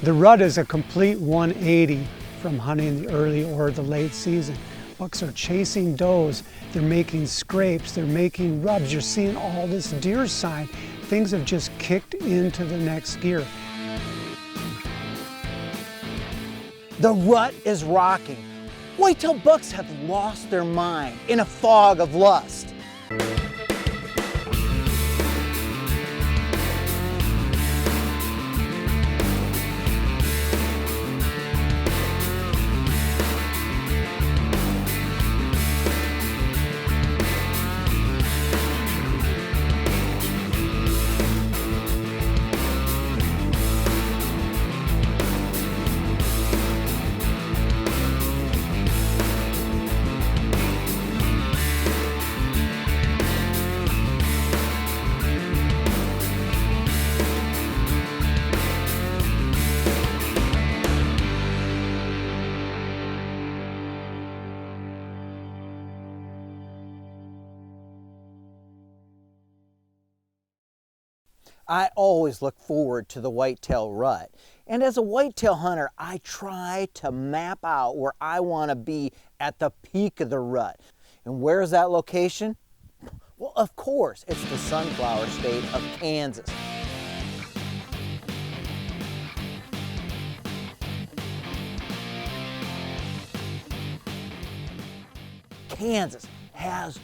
The rut is a complete 180 from hunting the early or the late season. Bucks are chasing does, they're making scrapes, they're making rubs. You're seeing all this deer sign. Things have just kicked into the next gear. The rut is rocking. Whitetail bucks have lost their mind in a fog of lust. I always look forward to the whitetail rut. And as a whitetail hunter, I try to map out where I want to be at the peak of the rut. And where is that location? Well, of course, it's the sunflower state of Kansas. Kansas has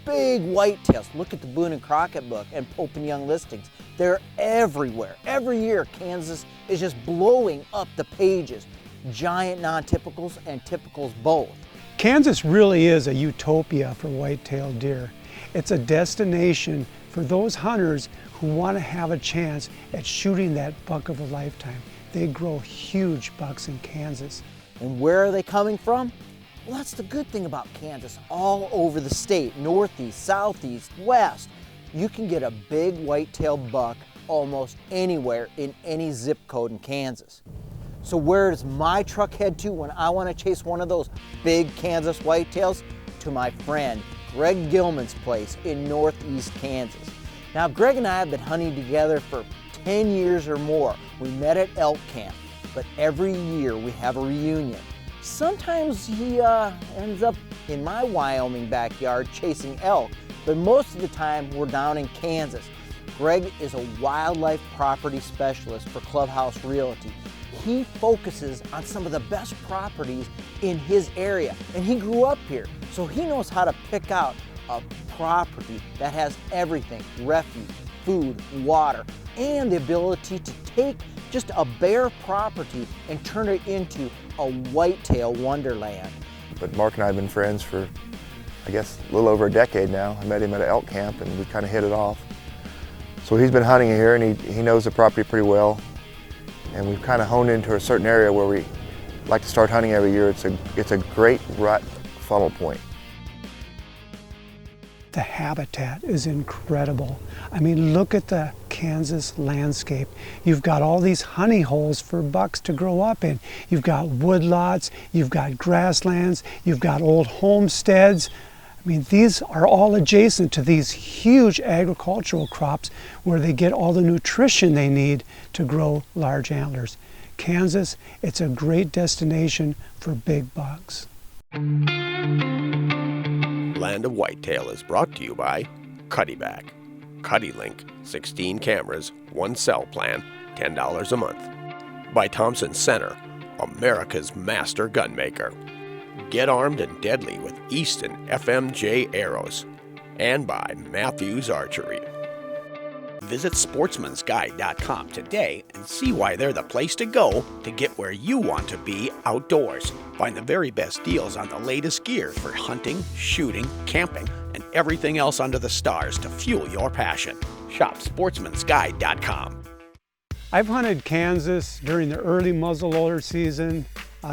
big whitetails. Look at the Boone and Crockett book and Pope and Young listings. They're everywhere. Every year, Kansas is just blowing up the pages. Giant non-typicals and typicals both. Kansas really is a utopia for white-tailed deer. It's a destination for those hunters who want to have a chance at shooting that buck of a lifetime. They grow huge bucks in Kansas. And where are they coming from? Well, that's the good thing about Kansas. All over the state, northeast, southeast, west, you can get a big whitetail buck almost anywhere in any zip code in Kansas. So where does my truck head to when I want to chase one of those big Kansas whitetails? To my friend Greg Gilman's place in northeast Kansas. Now, Greg and I have been hunting together for 10 years or more. We met at elk camp, but every year we have a reunion. Sometimes he ends up in my Wyoming backyard chasing elk, but most of the time we're down in Kansas. Greg is a wildlife property specialist for Clubhouse Realty. He focuses on some of the best properties in his area, and he grew up here, so he knows how to pick out a property that has everything: refuge, food, water, and the ability to take just a bare property and turn it into a whitetail wonderland. But Mark and I have been friends for, I guess, a little over a decade now. I met him at an elk camp and we kind of hit it off. So he's been hunting here and he knows the property pretty well. And we've kind of honed into a certain area where we like to start hunting every year. It's a great rut funnel point. The habitat is incredible. I mean, look at the Kansas landscape. You've got all these honey holes for bucks to grow up in. You've got woodlots, you've got grasslands, you've got old homesteads. I mean, these are all adjacent to these huge agricultural crops where they get all the nutrition they need to grow large antlers. Kansas, it's a great destination for big bucks. Land of Whitetail is brought to you by Cuddyback. CuddyLink, 16 cameras, 1 cell plan, $10 a month. By Thompson Center, America's master gunmaker. Get armed and deadly with Easton FMJ arrows. And by Matthews Archery. Visit sportsmansguide.com today and see why they're the place to go to get where you want to be outdoors. Find the very best deals on the latest gear for hunting, shooting, camping, and everything else under the stars to fuel your passion. Shop sportsmansguide.com. I've hunted Kansas during the early muzzleloader season,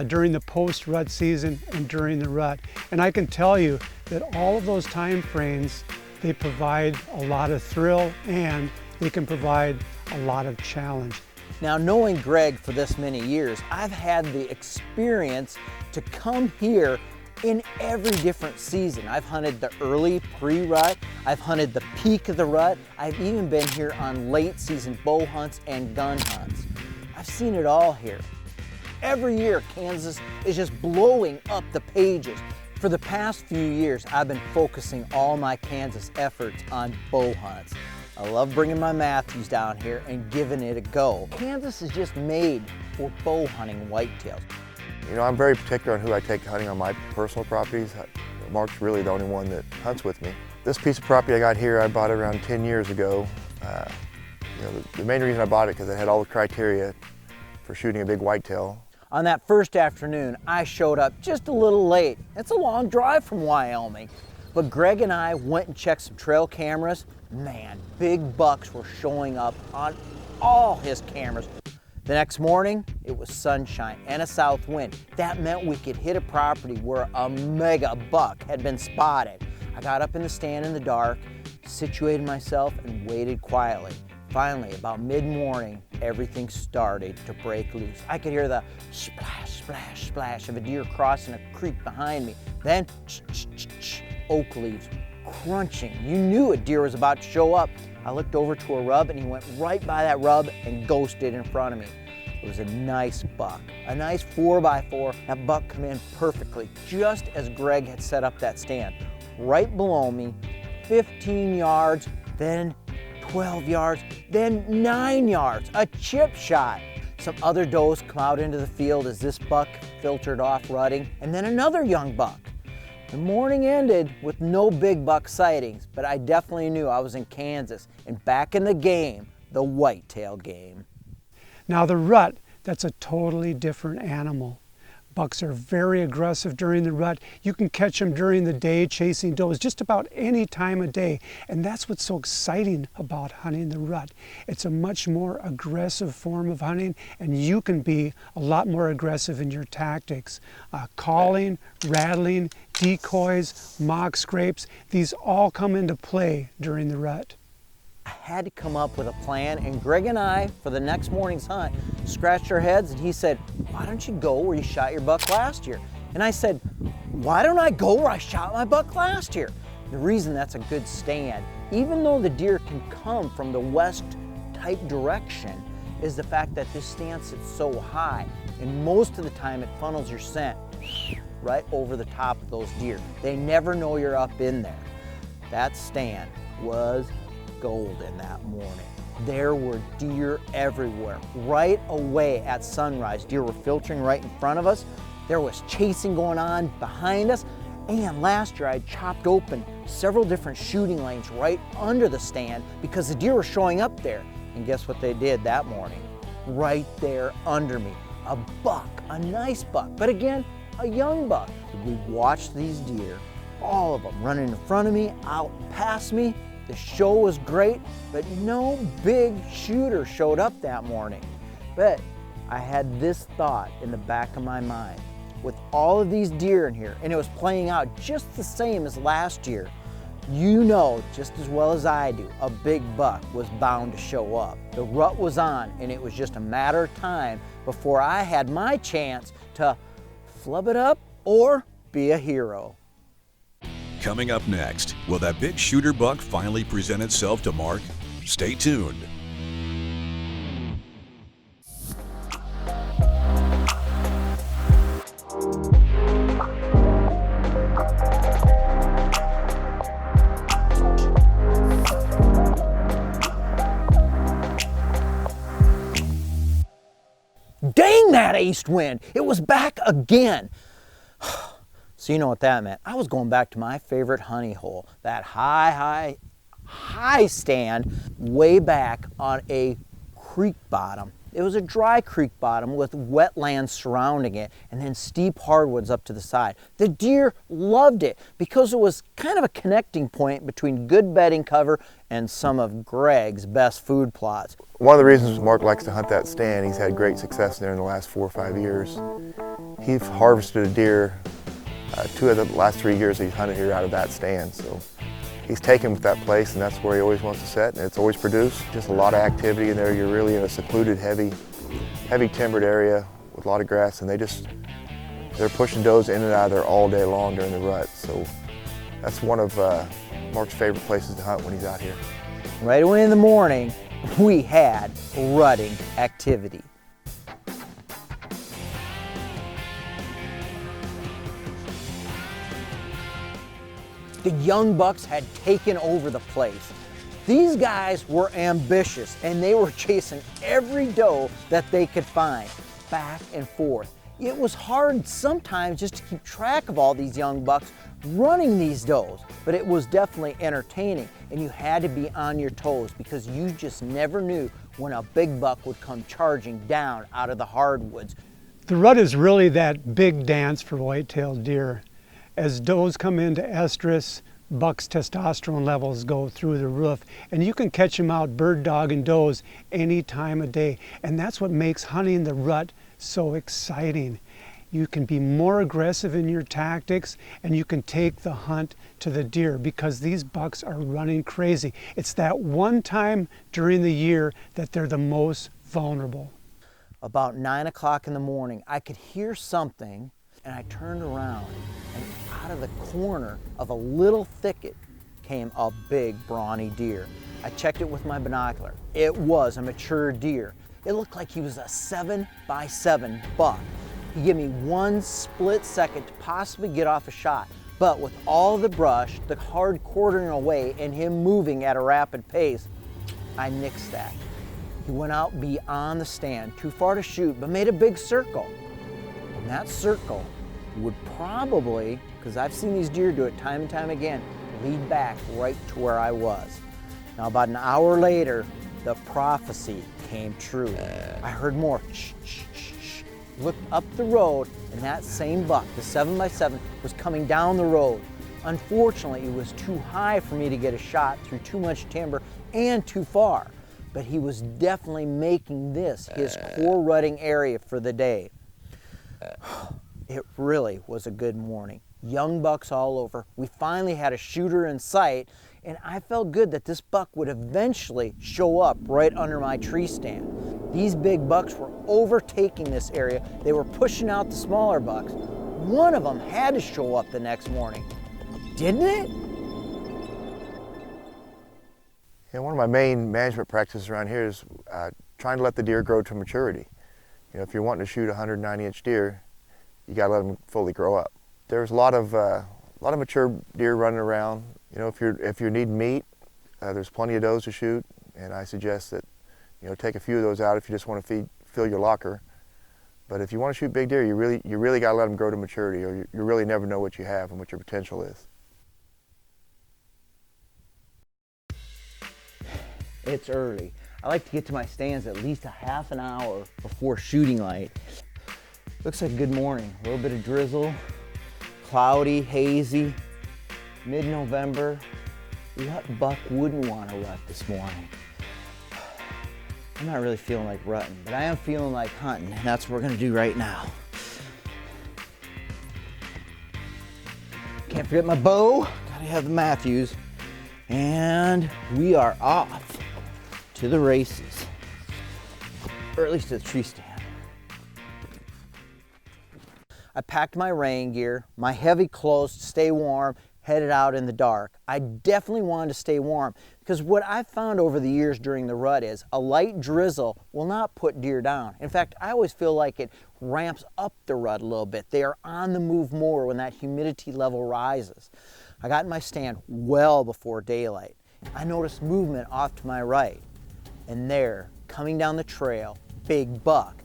during the post-rut season, and during the rut. And I can tell you that all of those time frames, they provide a lot of thrill and they can provide a lot of challenge. Now, knowing Greg for this many years, I've had the experience to come here in every different season. I've hunted the early pre-rut, I've hunted the peak of the rut, I've even been here on late season bow hunts and gun hunts. I've I've seen it all here. Every year, Kansas is just blowing up the pages. For the past few years, I've been focusing all my Kansas efforts on bow hunts. I love bringing my Matthews down here and giving it a go. Kansas is just made for bow hunting whitetails. You know, I'm very particular on who I take hunting on my personal properties. Mark's really the only one that hunts with me. This piece of property I got here, I bought it around 10 years ago. You know, the main reason I bought it because it had all the criteria for shooting a big whitetail. On that first afternoon, I showed up just a little late. It's a long drive from Wyoming. But Greg and I went and checked some trail cameras. Man, big bucks were showing up on all his cameras. The next morning, it was sunshine and a south wind. That meant we could hit a property where a mega buck had been spotted. I got up in the stand in the dark, situated myself, and waited quietly. Finally, about mid-morning, everything started to break loose. I could hear the splash, splash, splash of a deer crossing a creek behind me. Then, oak leaves crunching. You knew a deer was about to show up. I looked over to a rub and he went right by that rub and ghosted in front of me. It was a nice buck, a nice 4x4. That buck came in perfectly, just as Greg had set up that stand. Right below me, 15 yards, then 12 yards, then 9 yards, a chip shot. Some other does come out into the field as this buck filtered off rutting, and then another young buck. The morning ended with no big buck sightings, but I definitely knew I was in Kansas and back in the game, the whitetail game. Now the rut, that's a totally different animal. Bucks are very aggressive during the rut. You can catch them during the day chasing does just about any time of day. And that's what's so exciting about hunting the rut. It's a much more aggressive form of hunting, and you can be a lot more aggressive in your tactics. Calling, rattling, decoys, mock scrapes, these all come into play during the rut. I had to come up with a plan, and Greg and I, for the next morning's hunt, scratched our heads, and he said, why don't you go where you shot your buck last year? And I said, why don't I go where I shot my buck last year? The reason that's a good stand, even though the deer can come from the west type direction, is the fact that this stand sits so high, and most of the time it funnels your scent right over the top of those deer. They never know you're up in there. That stand was golden that morning. There were deer everywhere. Right away at sunrise, deer were filtering right in front of us. There was chasing going on behind us. And last year I chopped open several different shooting lanes right under the stand because the deer were showing up there. And guess what they did that morning? Right there under me. A buck, a nice buck, but again, a young buck. We watched these deer, all of them running in front of me, out past me. The show was great, but no big shooter showed up that morning. But I had this thought in the back of my mind. With all of these deer in here, and it was playing out just the same as last year, you know just as well as I do, a big buck was bound to show up. The rut was on, and it was just a matter of time before I had my chance to flub it up or be a hero. Coming up next, will that big shooter buck finally present itself to Mark? Stay tuned. Dang that east wind! It was back again. So you know what that meant. I was going back to my favorite honey hole, that high stand way back on a creek bottom. It was a dry creek bottom with wetlands surrounding it and then steep hardwoods up to the side. The deer loved it because it was kind of a connecting point between good bedding cover and some of Greg's best food plots. One of the reasons Mark likes to hunt that stand, he's had great success there in the last 4 or 5 years. He's harvested a deer 2 of the last 3 years he's hunted here out of that stand. So he's taken with that place, and that's where he always wants to set, and it's always produced. Just a lot of activity in there. You're really in a secluded, heavy timbered area with a lot of grass, and they're pushing does in and out of there all day long during the rut. So that's one of Mark's favorite places to hunt when he's out here. Right away in the morning, we had rutting activity. The young bucks had taken over the place. These guys were ambitious and they were chasing every doe that they could find, back and forth. It was hard sometimes just to keep track of all these young bucks running these does, but it was definitely entertaining, and you had to be on your toes because you just never knew when a big buck would come charging down out of the hardwoods. The rut is really that big dance for white-tailed deer. As does come into estrus, bucks' testosterone levels go through the roof, and you can catch them out bird dogging does any time of day. And that's what makes hunting the rut so exciting. You can be more aggressive in your tactics, and you can take the hunt to the deer because these bucks are running crazy. It's that one time during the year that they're the most vulnerable. About 9 o'clock in the morning, I could hear something, and I turned around, and out of the corner of a little thicket came a big brawny deer. I checked it with my binocular. It was a mature deer. It looked like he was a 7x7 buck. He gave me one split second to possibly get off a shot, but with all the brush, the hard quartering away, and him moving at a rapid pace, I nixed that. He went out beyond the stand, too far to shoot, but made a big circle. And that circle would probably, because I've seen these deer do it time and time again, lead back right to where I was. Now about an hour later, the prophecy came true. I heard more shh, shh, shh, shh. Looked up the road, and that same buck, the 7x7, was coming down the road. Unfortunately, it was too high for me to get a shot through too much timber and too far. But he was definitely making this his core rutting area for the day. It really was a good morning. Young bucks all over. We finally had a shooter in sight, and I felt good that this buck would eventually show up right under my tree stand. These big bucks were overtaking this area. They were pushing out the smaller bucks. One of them had to show up the next morning, didn't it? Yeah, one of my main management practices around here is trying to let the deer grow to maturity. You know, if you're wanting to shoot a 190-inch deer, you got to let them fully grow up. There's a lot of mature deer running around. You know, if you need meat, there's plenty of does to shoot, and I suggest that take a few of those out if you just want to fill your locker. But if you want to shoot big deer, you really got to let them grow to maturity, or you really never know what you have and what your potential is. It's early. I like to get to my stands at least a half an hour before shooting light. Looks like a good morning. A little bit of drizzle, cloudy, hazy, mid-November. What buck wouldn't want to rut this morning? I'm not really feeling like rutting, but I am feeling like hunting, and that's what we're gonna do right now. Can't forget my bow. Gotta have the Matthews. And we are off to the races, or at least to the tree stand. I packed my rain gear, my heavy clothes to stay warm, headed out in the dark. I definitely wanted to stay warm because what I've found over the years during the rut is a light drizzle will not put deer down. In fact, I always feel like it ramps up the rut a little bit. They are on the move more when that humidity level rises. I got in my stand well before daylight. I noticed movement off to my right, and there, coming down the trail, big buck.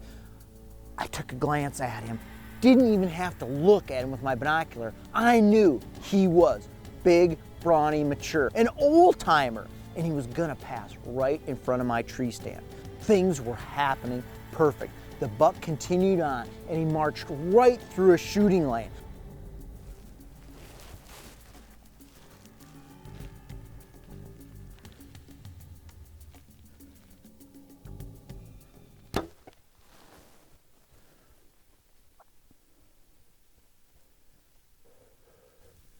I took a glance at him. Didn't even have to look at him with my binocular. I knew he was big, brawny, mature, an old timer, and he was gonna pass right in front of my tree stand. Things were happening perfect. The buck continued on, and he marched right through a shooting lane.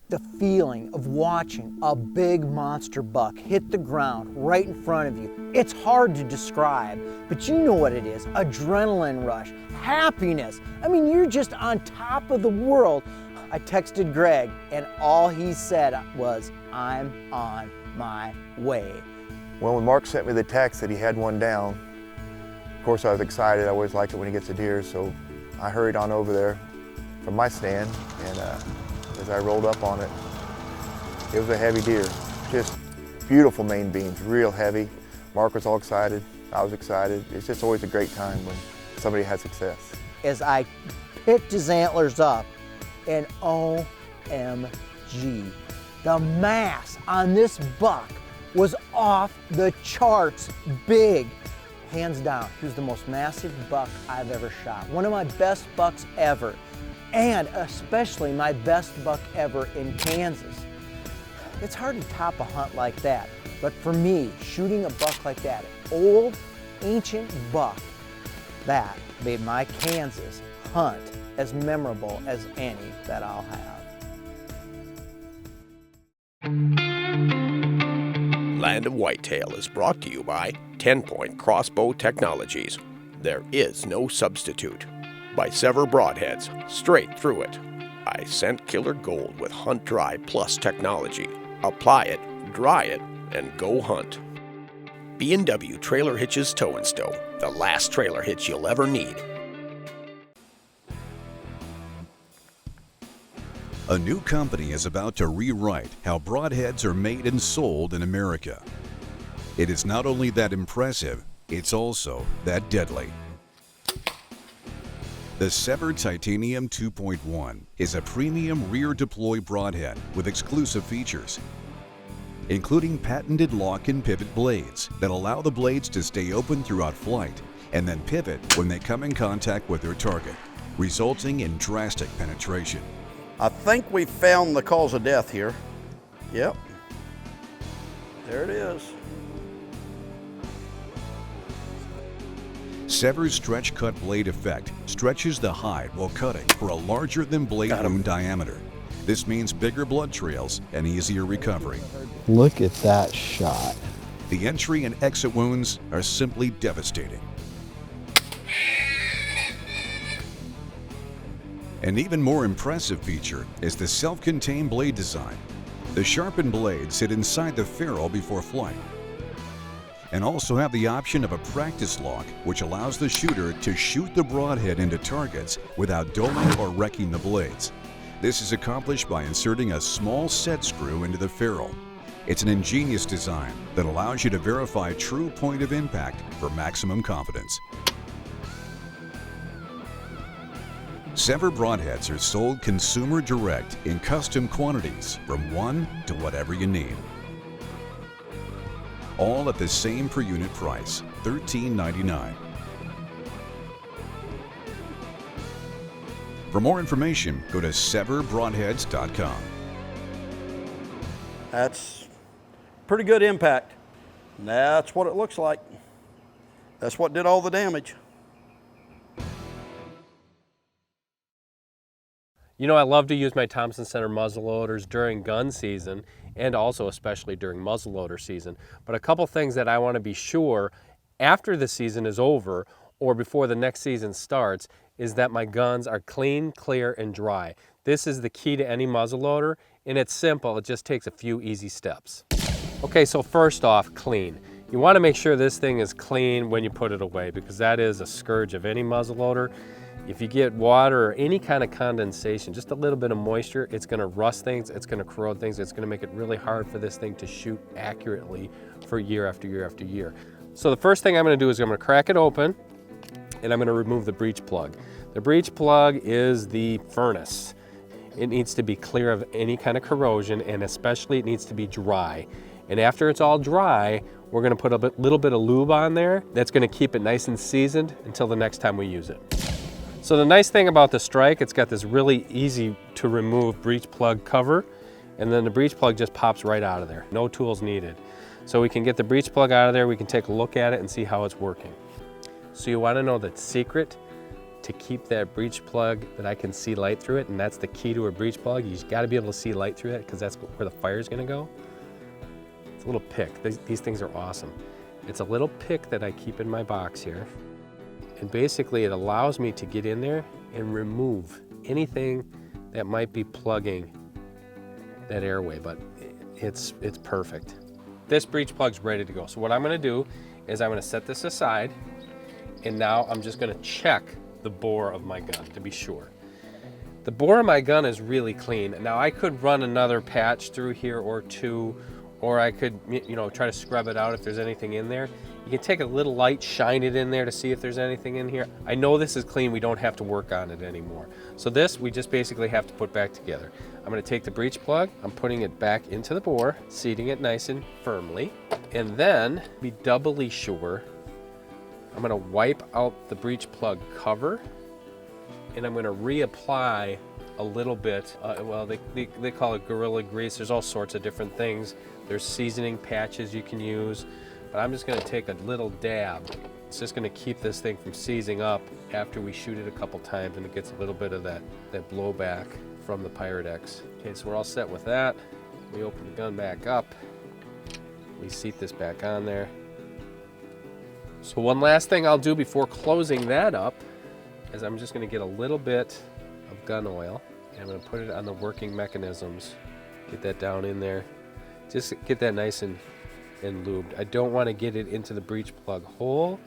The feeling of watching a big monster buck hit the ground right in front of you, it's hard to describe, but you know what it is. Adrenaline rush, happiness. I mean, you're just on top of the world. I texted Greg, and all he said was, "I'm on my way." Well, when Mark sent me the text that he had one down, of course I was excited. I always like it when he gets a deer, so I hurried on over there from my stand, and as I rolled up on it, It was a heavy deer. Just beautiful main beams, real heavy. Mark was all excited. I was excited. It's just always a great time when somebody has success. As I picked his antlers up, and OMG, the mass on this buck was off the charts big. Hands down, he was the most massive buck I've ever shot. One of my best bucks ever, and especially my best buck ever in Kansas. It's hard to top a hunt like that, but for me, shooting a buck like that, old, ancient buck, that made my Kansas hunt as memorable as any that I'll have. Land of Whitetail is brought to you by 10-Point Crossbow Technologies. There is no substitute. By Sever Broadheads, straight through it. I scent killer gold with Hunt Dry Plus technology. Apply it, dry it, and go hunt. B&W Trailer Hitches Tow and Stow, the last trailer hitch you'll ever need. A new company is about to rewrite how broadheads are made and sold in America. It is not only that impressive, it's also that deadly. The Sever Titanium 2.1 is a premium rear deploy broadhead with exclusive features, including patented lock and pivot blades that allow the blades to stay open throughout flight and then pivot when they come in contact with their target, resulting in drastic penetration. I think we found the cause of death here. Yep. There it is. Sever's stretch cut blade effect stretches the hide while cutting for a larger than blade wound diameter. This means bigger blood trails and easier recovery. Look at that shot. The entry and exit wounds are simply devastating. An even more impressive feature is the self-contained blade design. The sharpened blades sit inside the ferrule before flight, and also have the option of a practice lock, which allows the shooter to shoot the broadhead into targets without dulling or wrecking the blades. This is accomplished by inserting a small set screw into the ferrule. It's an ingenious design that allows you to verify true point of impact for maximum confidence. Sever broadheads are sold consumer direct in custom quantities from 1 to whatever you need. All at the same per unit price, $13.99. For more information, go to severbroadheads.com. That's pretty good impact. That's what it looks like. That's what did all the damage. You know, I love to use my Thompson Center muzzleloaders during gun season and also especially during muzzleloader season. But a couple things that I want to be sure after the season is over or before the next season starts is that my guns are clean, clear, and dry. This is the key to any muzzleloader, and it's simple. It just takes a few easy steps. Okay, so first off, clean. You want to make sure this thing is clean when you put it away because that is a scourge of any muzzleloader. If you get water or any kind of condensation, just a little bit of moisture, it's going to rust things, it's going to corrode things, it's going to make it really hard for this thing to shoot accurately for year after year after year. So the first thing I'm going to do is I'm going to crack it open and I'm going to remove the breech plug. The breech plug is the furnace. It needs to be clear of any kind of corrosion and especially it needs to be dry. And after it's all dry, we're going to put a little bit of lube on there. That's going to keep it nice and seasoned until the next time we use it. So the nice thing about the Strike, it's got this really easy to remove breech plug cover, and then the breech plug just pops right out of there. No tools needed. So we can get the breech plug out of there, we can take a look at it and see how it's working. So you want to know the secret to keep that breech plug that I can see light through it, and that's the key to a breech plug. You got to be able to see light through it because that's where the fire is going to go. It's a little pick. These things are awesome. It's a little pick that I keep in my box here. And basically it allows me to get in there and remove anything that might be plugging that airway, but it's perfect. This breech plug's ready to go. So what I'm gonna do is I'm gonna set this aside and now I'm just gonna check the bore of my gun to be sure. The bore of my gun is really clean. Now I could run another patch through here or two, or I could, you know, try to scrub it out if there's anything in there. You can take a little light, shine it in there to see if there's anything in here. I know this is clean, we don't have to work on it anymore. So this, we just basically have to put back together. I'm gonna take the breech plug, I'm putting it back into the bore, seating it nice and firmly, and then, to be doubly sure, I'm gonna wipe out the breech plug cover, and I'm gonna reapply a little bit, well, they call it Gorilla Grease. There's all sorts of different things. There's seasoning patches you can use, but I'm just gonna take a little dab. It's just gonna keep this thing from seizing up after we shoot it a couple times and it gets a little bit of that blowback from the Pyrex. Okay, so we're all set with that. We open the gun back up. We seat this back on there. So one last thing I'll do before closing that up is I'm just gonna get a little bit of gun oil and I'm gonna put it on the working mechanisms. Get that down in there. Just get that nice and lubed. I don't want to get it into the breech plug hole.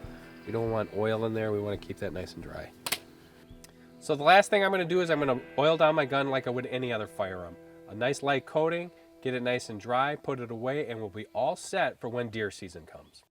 We don't want oil in there. We want to keep that nice and dry. So the last thing I'm going to do is I'm going to oil down my gun like I would any other firearm. A nice light coating, get it nice and dry, put it away, and we'll be all set for when deer season comes.